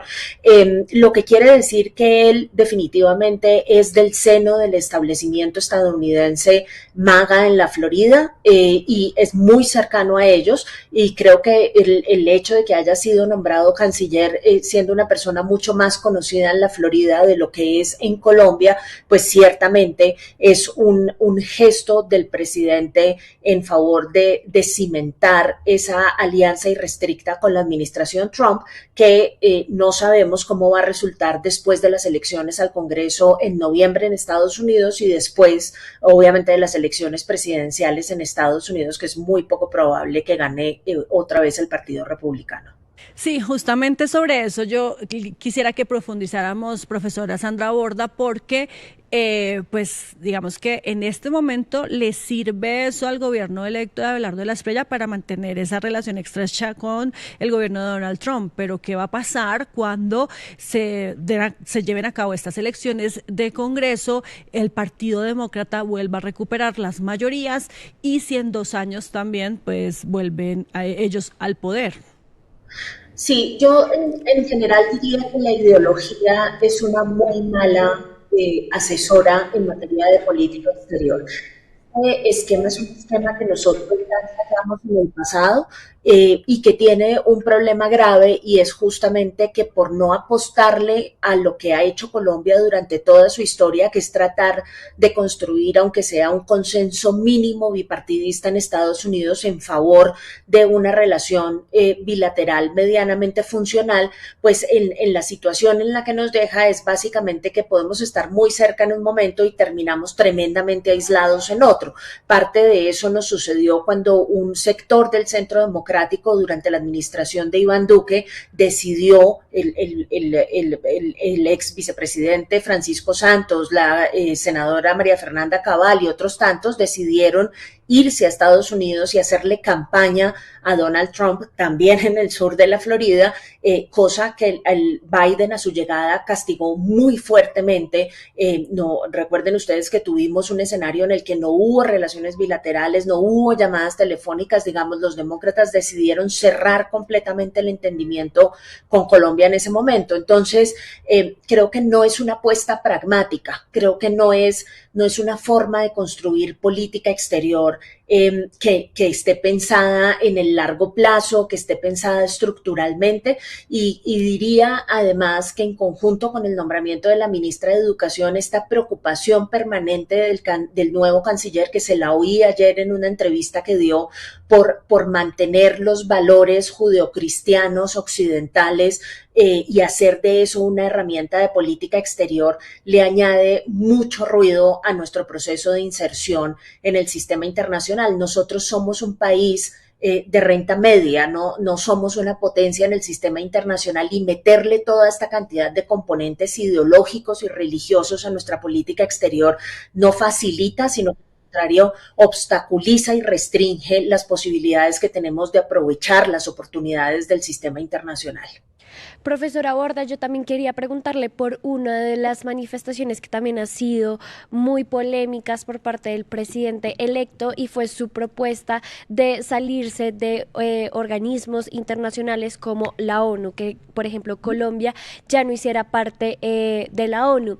Lo que quiere decir que él definitivamente es del seno del establecimiento estadounidense MAGA en la Florida y es muy cercano a ellos y creo que el hecho de que haya sido nombrado canciller siendo una persona mucho más conocida en la Florida de lo que es en Colombia, pues ciertamente es un gesto del presidente en favor de cimentar esa alianza irrestricta con la administración Trump, que no sabemos cómo va a resultar después de las elecciones al Congreso en noviembre en Estados Unidos y después, obviamente, de las elecciones presidenciales en Estados Unidos, que es muy poco probable que gane otra vez el Partido Republicano. Sí, justamente sobre eso yo quisiera que profundizáramos, profesora Sandra Borda, porque pues digamos que en este momento le sirve eso al gobierno electo de Abelardo de la Espriella para mantener esa relación estrecha con el gobierno de Donald Trump, pero ¿qué va a pasar cuando se lleven a cabo estas elecciones de Congreso, el Partido Demócrata vuelva a recuperar las mayorías y si en 2 años también pues vuelven a ellos al poder? Sí, yo en general diría que la ideología es una muy mala asesora en materia de política exterior. Esquema es un esquema que nosotros ya ensayamos en el pasado y que tiene un problema grave y es justamente que por no apostarle a lo que ha hecho Colombia durante toda su historia, que es tratar de construir, aunque sea un consenso mínimo bipartidista en Estados Unidos en favor de una relación bilateral medianamente funcional, pues en la situación en la que nos deja es básicamente que podemos estar muy cerca en un momento y terminamos tremendamente aislados en otro. Parte de eso nos sucedió cuando un sector del centro democrático durante la administración de Iván Duque decidió, el ex vicepresidente Francisco Santos, la senadora María Fernanda Cabal y otros tantos decidieron irse a Estados Unidos y hacerle campaña a Donald Trump también en el sur de la Florida, cosa que el Biden a su llegada castigó muy fuertemente. No, recuerden ustedes que tuvimos un escenario en el que no hubo relaciones bilaterales, no hubo llamadas telefónicas, digamos, los demócratas decidieron cerrar completamente el entendimiento con Colombia en ese momento. Entonces, creo que no es una apuesta pragmática, creo que no es una forma de construir política exterior que esté pensada en el largo plazo, que esté pensada estructuralmente y diría además que en conjunto con el nombramiento de la ministra de Educación, esta preocupación permanente del nuevo canciller que se la oí ayer en una entrevista que dio por mantener los valores judeocristianos occidentales y hacer de eso una herramienta de política exterior le añade mucho ruido a nuestro proceso de inserción en el sistema internacional. Nosotros somos un país de renta media, no somos una potencia en el sistema internacional y meterle toda esta cantidad de componentes ideológicos y religiosos a nuestra política exterior no facilita, sino que al contrario, obstaculiza y restringe las posibilidades que tenemos de aprovechar las oportunidades del sistema internacional. Profesora Borda, yo también quería preguntarle por una de las manifestaciones que también ha sido muy polémicas por parte del presidente electo, y fue su propuesta de salirse de organismos internacionales como la ONU, que por ejemplo Colombia ya no hiciera parte de la ONU.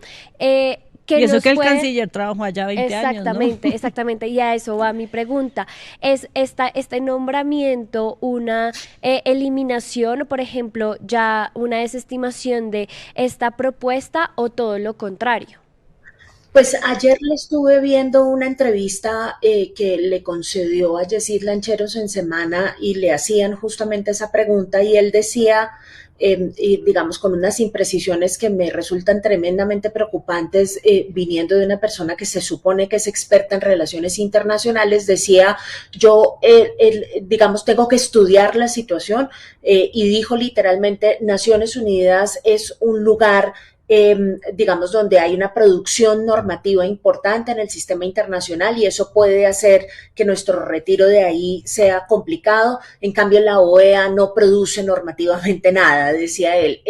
Y eso que el canciller trabajó allá 20 años, ¿no? Exactamente, y a eso va mi pregunta. ¿Es este nombramiento una eliminación, por ejemplo, ya una desestimación de esta propuesta, o todo lo contrario? Pues ayer le estuve viendo una entrevista que le concedió a Yesid Lancheros en Semana, y le hacían justamente esa pregunta, y él decía, y digamos con unas imprecisiones que me resultan tremendamente preocupantes, viniendo de una persona que se supone que es experta en relaciones internacionales. Decía, yo digamos tengo que estudiar la situación, y dijo literalmente, Naciones Unidas es un lugar digamos, donde hay una producción normativa importante en el sistema internacional, y eso puede hacer que nuestro retiro de ahí sea complicado. En cambio, la OEA no produce normativamente nada, decía él,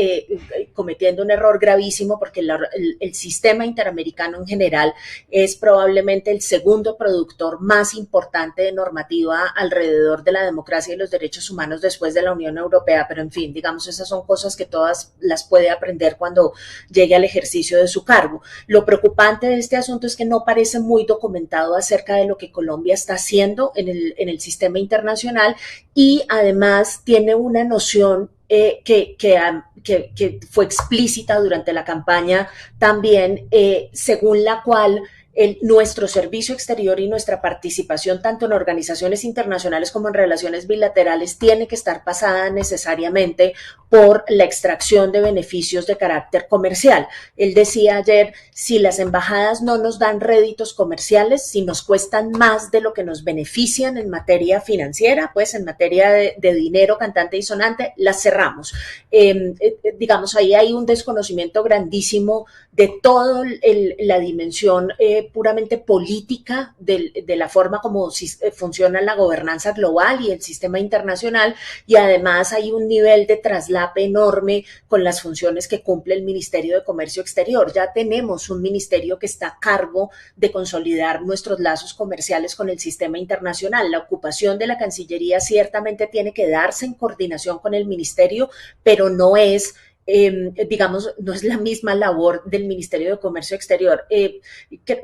cometiendo un error gravísimo, porque el sistema interamericano en general es probablemente el segundo productor más importante de normativa alrededor de la democracia y los derechos humanos después de la Unión Europea. Pero en fin, digamos, esas son cosas que todas las puede aprender cuando llegue al ejercicio de su cargo. Lo preocupante de este asunto es que no parece muy documentado acerca de lo que Colombia está haciendo en el sistema internacional, y además tiene una noción que fue explícita durante la campaña también, según la cual nuestro servicio exterior y nuestra participación tanto en organizaciones internacionales como en relaciones bilaterales tiene que estar basada necesariamente por la extracción de beneficios de carácter comercial. Él decía ayer, si las embajadas no nos dan réditos comerciales, si nos cuestan más de lo que nos benefician en materia financiera, pues en materia de dinero cantante y sonante, las cerramos. Digamos, ahí hay un desconocimiento grandísimo de toda la dimensión puramente política de la forma como funciona la gobernanza global y el sistema internacional, y además hay un nivel de traslape enorme con las funciones que cumple el Ministerio de Comercio Exterior. Ya tenemos un ministerio que está a cargo de consolidar nuestros lazos comerciales con el sistema internacional. La ocupación de la Cancillería ciertamente tiene que darse en coordinación con el ministerio, pero no es digamos, no es la misma labor del Ministerio de Comercio Exterior.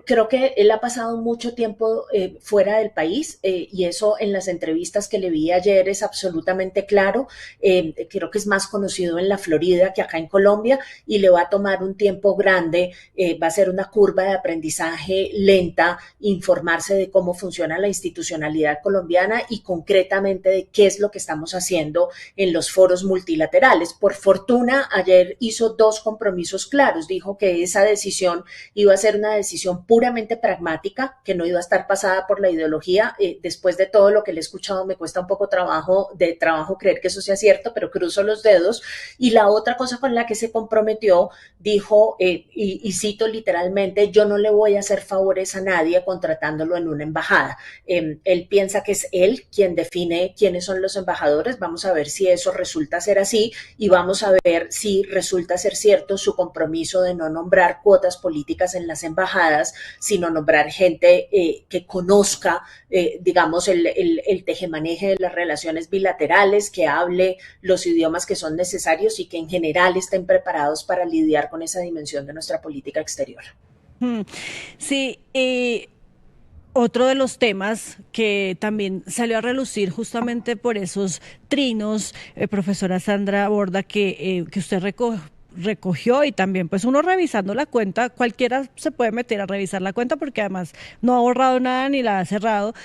Creo que él ha pasado mucho tiempo fuera del país, y eso en las entrevistas que le vi ayer es absolutamente claro. Creo que es más conocido en la Florida que acá en Colombia, y le va a tomar un tiempo grande, va a ser una curva de aprendizaje lenta, informarse de cómo funciona la institucionalidad colombiana y concretamente de qué es lo que estamos haciendo en los foros multilaterales. Por fortuna, ayer hizo dos compromisos claros. Dijo que esa decisión iba a ser una decisión puramente pragmática, que no iba a estar pasada por la ideología. Después de todo lo que le he escuchado, me cuesta un poco trabajo creer que eso sea cierto, pero cruzo los dedos. Y la otra cosa con la que se comprometió, dijo, y cito literalmente, yo no le voy a hacer favores a nadie contratándolo en una embajada. Él piensa que es él quien define quiénes son los embajadores. Vamos a ver si eso resulta ser así, y vamos a ver si resulta ser cierto su compromiso de no nombrar cuotas políticas en las embajadas, sino nombrar gente que conozca, digamos, el tejemaneje de las relaciones bilaterales, que hable los idiomas que son necesarios y que en general estén preparados para lidiar con esa dimensión de nuestra política exterior. Sí, otro de los temas que también salió a relucir justamente por esos trinos, profesora Sandra Borda, que usted recogió, y también pues uno revisando la cuenta, cualquiera se puede meter a revisar la cuenta porque además no ha borrado nada ni la ha cerrado,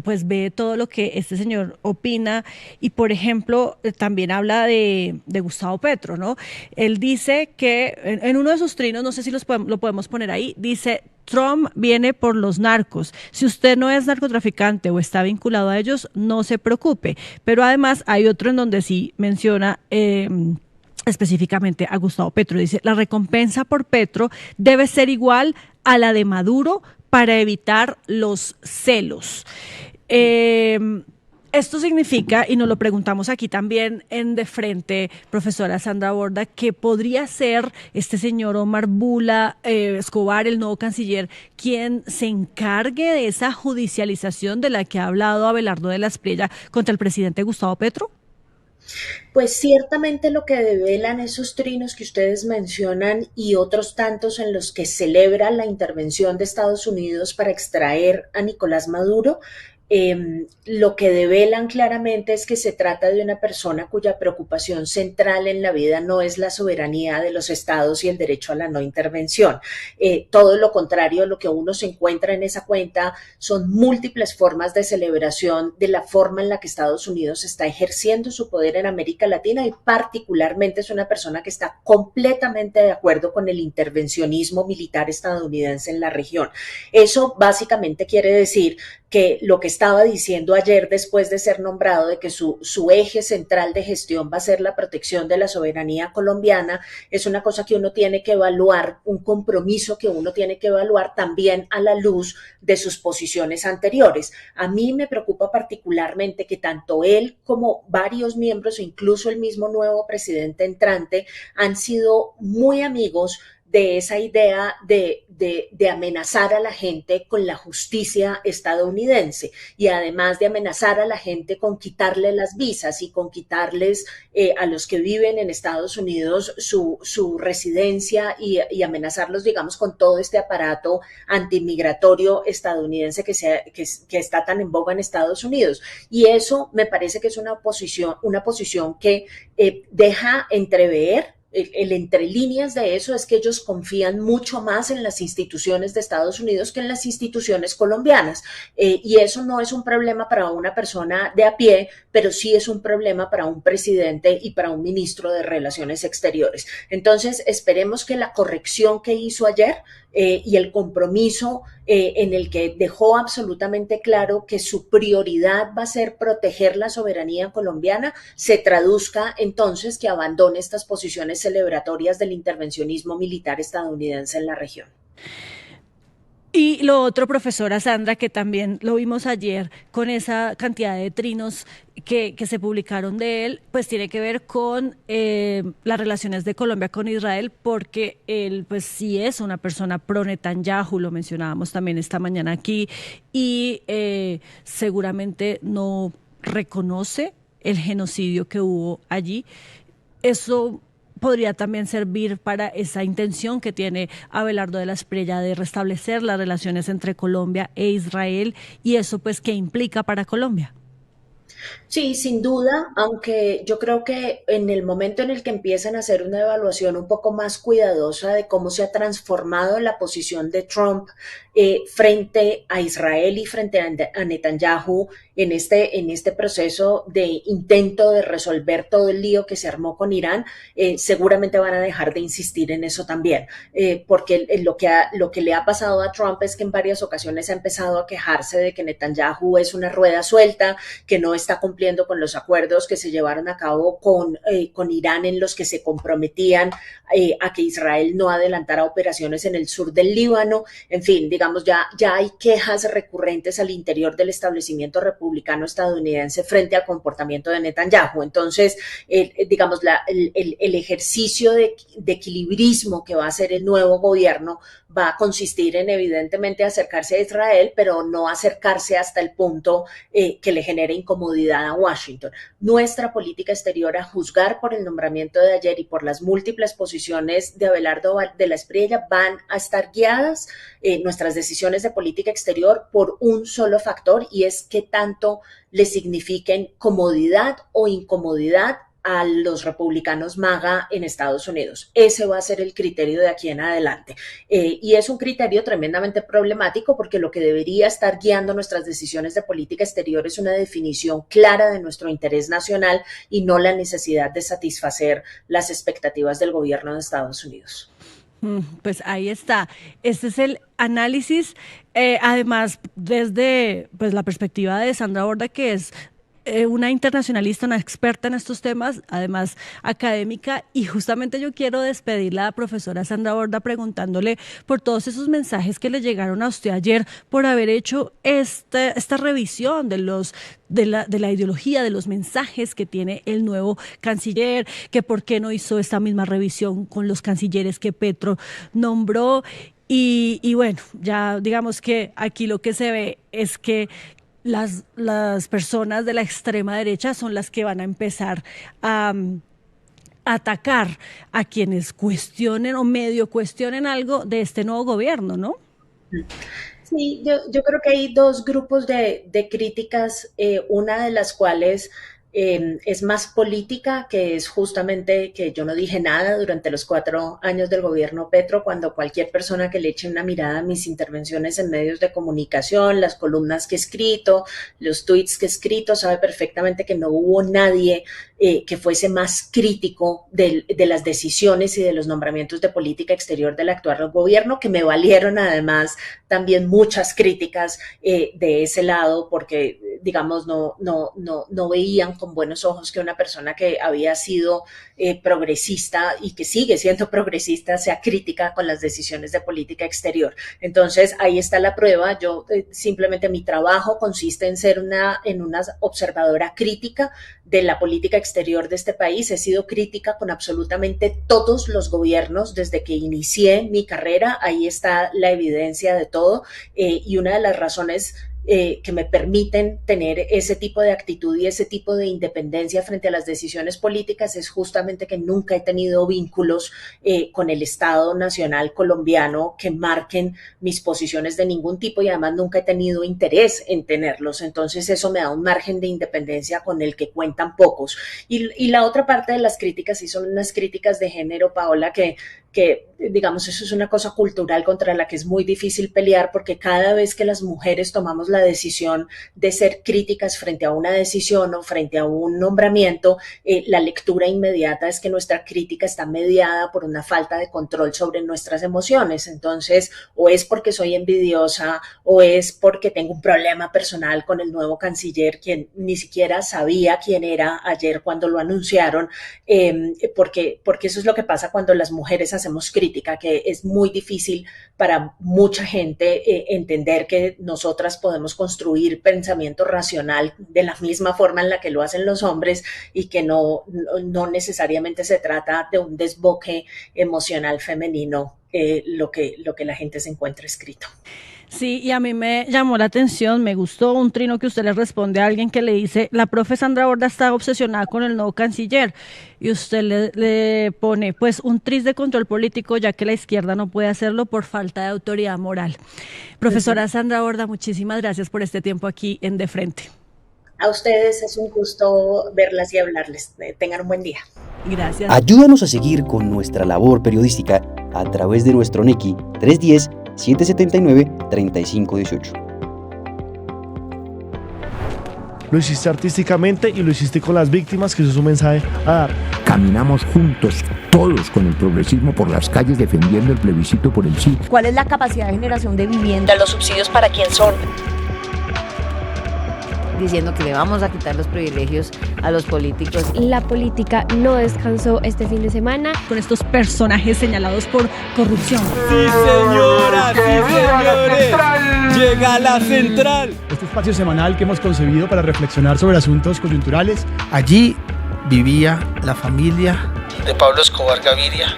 pues ve todo lo que este señor opina. Y por ejemplo también habla de Gustavo Petro, ¿no? Él dice que en uno de sus trinos, no sé si lo podemos poner ahí, dice: Trump viene por los narcos. Si usted no es narcotraficante o está vinculado a ellos, no se preocupe. Pero además hay otro en donde sí menciona específicamente a Gustavo Petro. Dice: la recompensa por Petro debe ser igual a la de Maduro para evitar los celos. Esto significa, y nos lo preguntamos aquí también en De Frente, profesora Sandra Borda, que podría ser este señor Omar Bula Escobar, el nuevo canciller, quien se encargue de esa judicialización de la que ha hablado Abelardo de la Espriella contra el presidente Gustavo Petro. Pues ciertamente lo que develan esos trinos que ustedes mencionan y otros tantos en los que celebra la intervención de Estados Unidos para extraer a Nicolás Maduro, lo que develan claramente es que se trata de una persona cuya preocupación central en la vida no es la soberanía de los estados y el derecho a la no intervención. Todo lo contrario, lo que uno se encuentra en esa cuenta son múltiples formas de celebración de la forma en la que Estados Unidos está ejerciendo su poder en América Latina, y particularmente es una persona que está completamente de acuerdo con el intervencionismo militar estadounidense en la región. Eso básicamente quiere decir que lo que estaba diciendo ayer después de ser nombrado, de que su eje central de gestión va a ser la protección de la soberanía colombiana, es una cosa que uno tiene que evaluar, un compromiso que uno tiene que evaluar también a la luz de sus posiciones anteriores. A mí me preocupa particularmente que tanto él como varios miembros, incluso el mismo nuevo presidente entrante, han sido muy amigos de esa idea de amenazar a la gente con la justicia estadounidense, y además de amenazar a la gente con quitarle las visas y con quitarles a los que viven en Estados Unidos su residencia, y amenazarlos, digamos, con todo este aparato antimigratorio estadounidense que está tan en boga en Estados Unidos. Y eso me parece que es una posición que deja entrever. El entre líneas de eso es que ellos confían mucho más en las instituciones de Estados Unidos que en las instituciones colombianas, y eso no es un problema para una persona de a pie, pero sí es un problema para un presidente y para un ministro de Relaciones Exteriores. Entonces, esperemos que la corrección que hizo ayer y el compromiso en el que dejó absolutamente claro que su prioridad va a ser proteger la soberanía colombiana, se traduzca entonces que abandone estas posiciones celebratorias del intervencionismo militar estadounidense en la región. Y lo otro, profesora Sandra, que también lo vimos ayer con esa cantidad de trinos que se publicaron de él, pues tiene que ver con las relaciones de Colombia con Israel, porque él pues sí es una persona pro Netanyahu, lo mencionábamos también esta mañana aquí, y seguramente no reconoce el genocidio que hubo allí. Eso podría también servir para esa intención que tiene Abelardo de la Espriella de restablecer las relaciones entre Colombia e Israel, y eso pues ¿qué implica para Colombia? Sí, sin duda, aunque yo creo que en el momento en el que empiezan a hacer una evaluación un poco más cuidadosa de cómo se ha transformado la posición de Trump frente a Israel y frente a Netanyahu en este proceso de intento de resolver todo el lío que se armó con Irán, seguramente van a dejar de insistir en eso también, porque lo que le ha pasado a Trump es que en varias ocasiones ha empezado a quejarse de que Netanyahu es una rueda suelta, que no está cumpliendo con los acuerdos que se llevaron a cabo con Irán, en los que se comprometían a que Israel no adelantara operaciones en el sur del Líbano. En fin, digamos, ya hay quejas recurrentes al interior del establecimiento republicano estadounidense frente al comportamiento de Netanyahu. Entonces, digamos, el ejercicio de equilibrismo que va a hacer el nuevo gobierno va a consistir en, evidentemente, acercarse a Israel, pero no acercarse hasta el punto que le genere incomodidad a Washington. Nuestra política exterior, a juzgar por el nombramiento de ayer y por las múltiples posiciones de Abelardo de la Espriella, van a estar guiadas nuestras decisiones de política exterior por un solo factor, y es qué tanto le signifiquen comodidad o incomodidad a los republicanos MAGA en Estados Unidos. Ese va a ser el criterio de aquí en adelante. Y es un criterio tremendamente problemático, porque lo que debería estar guiando nuestras decisiones de política exterior es una definición clara de nuestro interés nacional y no la necesidad de satisfacer las expectativas del gobierno de Estados Unidos. Pues ahí está. Este es el análisis, además desde pues la perspectiva de Sandra Borda, que es una internacionalista, una experta en estos temas, además académica, y justamente yo quiero despedirla a la profesora Sandra Borda preguntándole por todos esos mensajes que le llegaron a usted ayer por haber hecho esta revisión de la ideología, de los mensajes que tiene el nuevo canciller, que por qué no hizo esta misma revisión con los cancilleres que Petro nombró. Y bueno, ya digamos que aquí lo que se ve es que las personas de la extrema derecha son las que van a empezar a atacar a quienes cuestionen o medio cuestionen algo de este nuevo gobierno, ¿no? Sí, yo creo que hay dos grupos de críticas, una de las cuales es más política, que es justamente que yo no dije nada durante los 4 años del gobierno Petro, cuando cualquier persona que le eche una mirada a mis intervenciones en medios de comunicación, las columnas que he escrito, los tweets que he escrito, sabe perfectamente que no hubo nadie que fuese más crítico de las decisiones y de los nombramientos de política exterior del actual gobierno, que me valieron además también muchas críticas de ese lado, porque digamos no veían con buenos ojos que una persona que había sido progresista y que sigue siendo progresista sea crítica con las decisiones de política exterior. Entonces ahí está la prueba. Yo simplemente mi trabajo consiste en ser una observadora crítica de la política exterior de este país. He sido crítica con absolutamente todos los gobiernos desde que inicié mi carrera. Ahí está la evidencia de todo, y una de las razones que me permiten tener ese tipo de actitud y ese tipo de independencia frente a las decisiones políticas es justamente que nunca he tenido vínculos con el Estado Nacional colombiano que marquen mis posiciones de ningún tipo, y además nunca he tenido interés en tenerlos. Entonces eso me da un margen de independencia con el que cuentan pocos. Y la otra parte de las críticas sí son unas críticas de género, Paola, que digamos, eso es una cosa cultural contra la que es muy difícil pelear, porque cada vez que las mujeres tomamos la decisión de ser críticas frente a una decisión o frente a un nombramiento, la lectura inmediata es que nuestra crítica está mediada por una falta de control sobre nuestras emociones. Entonces, o es porque soy envidiosa, o es porque tengo un problema personal con el nuevo canciller, quien ni siquiera sabía quién era ayer cuando lo anunciaron, porque eso es lo que pasa cuando las mujeres hacemos crítica, que es muy difícil para mucha gente entender que nosotras podemos construir pensamiento racional de la misma forma en la que lo hacen los hombres, y que no necesariamente se trata de un desboque emocional femenino, lo que la gente se encuentra escrito. Sí, y a mí me llamó la atención, me gustó un trino que usted le responde a alguien que le dice: la profe Sandra Borda está obsesionada con el nuevo canciller, y usted le pone pues un tris de control político, ya que la izquierda no puede hacerlo por falta de autoridad moral. Profesora Sandra Borda, muchísimas gracias por este tiempo aquí en De Frente. A ustedes es un gusto verlas y hablarles. Tengan un buen día. Gracias. Ayúdanos a seguir con nuestra labor periodística a través de nuestro NECI 310-779-3518. Lo hiciste artísticamente y lo hiciste con las víctimas, que eso es un mensaje a dar. Caminamos juntos, todos con el progresismo por las calles defendiendo el plebiscito por el sí. ¿Cuál es la capacidad de generación de vivienda? ¿Los subsidios para quién son? Diciendo que le vamos a quitar los privilegios a los políticos. La política no descansó este fin de semana con estos personajes señalados por corrupción. Sí, señora, sí, señores. Llega a la central. Este espacio semanal que hemos concebido para reflexionar sobre asuntos coyunturales. Allí vivía la familia de Pablo Escobar Gaviria.